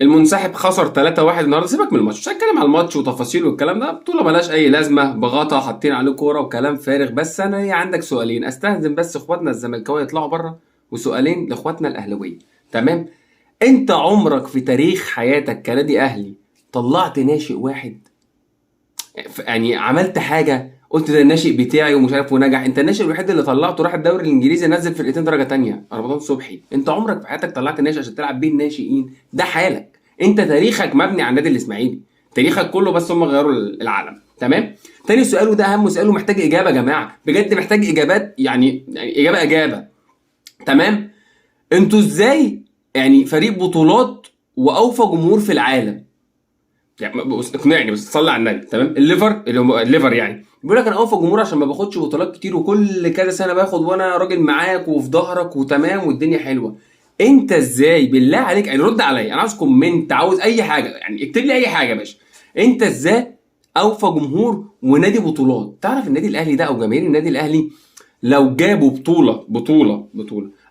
المنسحب خسر 3-1 النهارده. سيبك من الماتش، مش هتكلم على الماتش وتفاصيل والكلام ده، بطوله ملهاش اي لازمه، بغطا حاطين عليه كوره وكلام فارغ. بس انا هي عندك سؤالين استهزم بس اخواتنا الزملكاويه يطلعوا بره، وسؤالين لاخواتنا الاهلاويه. تمام؟ انت عمرك في تاريخ حياتك كنادي اهلي طلعت ناشئ واحد؟ يعني عملت حاجه قلت ده الناشئ بتاعي ومش عارف ونجح؟ انت الناشئ الوحيد اللي طلعته راح الدوري الانجليزي نزل فرقتين درجه تانية، رمضان صبحي. انت عمرك في حياتك طلعت ناشئ عشان تلعب بيه الناشئين؟ ده حالك انت، تاريخك مبني على النادي الاسماعيلي، تاريخك كله، بس هم غيروا العالم. تمام؟ تاني سؤال وده اهم سؤال ومحتاج اجابه يا جماعه، بجد محتاج اجابات، يعني اجابه. تمام؟ انتوا ازاي يعني فريق بطولات واوفى جمهور في العالم؟ يعني بص اقنعني بس، صلي على النبي. تمام؟ الليفر اللي هم الليفر يعني بيقول لك انا اوفى جمهور عشان ما باخدش بطولات كتير، وكل كذا سنه باخد وانا راجل معاك وفي ظهرك وتمام والدنيا حلوه. انت ازاي بالله عليك؟ يعني رد عليا، انا عاوز كومنت، عاوز اي حاجه، يعني اكتب لي اي حاجه يا باشا. انت ازاي اوفى جمهور ونادي بطولات؟ تعرف النادي الاهلي ده او جماهير النادي الاهلي لو جابوا بطوله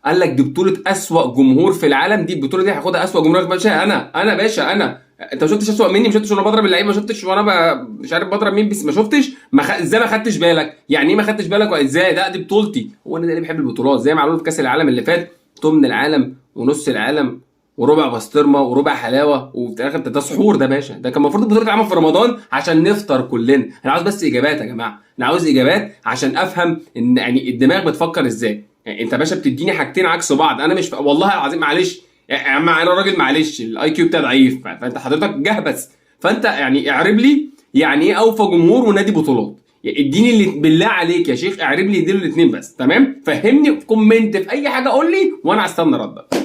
قال لك دي بطوله اسوأ جمهور في العالم، دي البطوله دي هاخدها اسوأ جمهور باشا، انا باشا انا. انت ما شفتش اسوأ مني؟ ما شفتش وانا بضرب اللعيبه؟ ما شفتش وانا مش عارف بضرب مين؟ بس ما شفتش ازاي ما خدتش بالك؟ يعني ايه ما خدتش بالك؟ وازاي ده؟ دي بطولتي. هو النادي اللي بيحب البطولات زي ما عملوا في كاس العالم اللي فات، ثمن العالم ونص العالم وربع بسطرمه وربع حلاوه، وفي الاخر ده سحور ده باشا. ده كان المفروض البطوله تتعمل في رمضان عشان نفطر كلنا. انا عاوز بس اجابات يا جماعه، انا عاوز اجابات عشان افهم ان يعني الدماغ بتفكر ازاي. يعني انت باشا بتديني حاجتين عكس بعض، انا مش والله العظيم معلش يا عم، انا راجل معلش الاي كيو بتاعي ضعيف، فانت حضرتك جهبس. فانت يعني اعرب لي يعني ايه اوفى جمهور ونادي بطولات. يعني اديني اللي بالله عليك يا شيخ، اعرب لي دول الاثنين بس. تمام؟ فهمني في كومنت في اي حاجه، قول لي وانا هستنى ردك.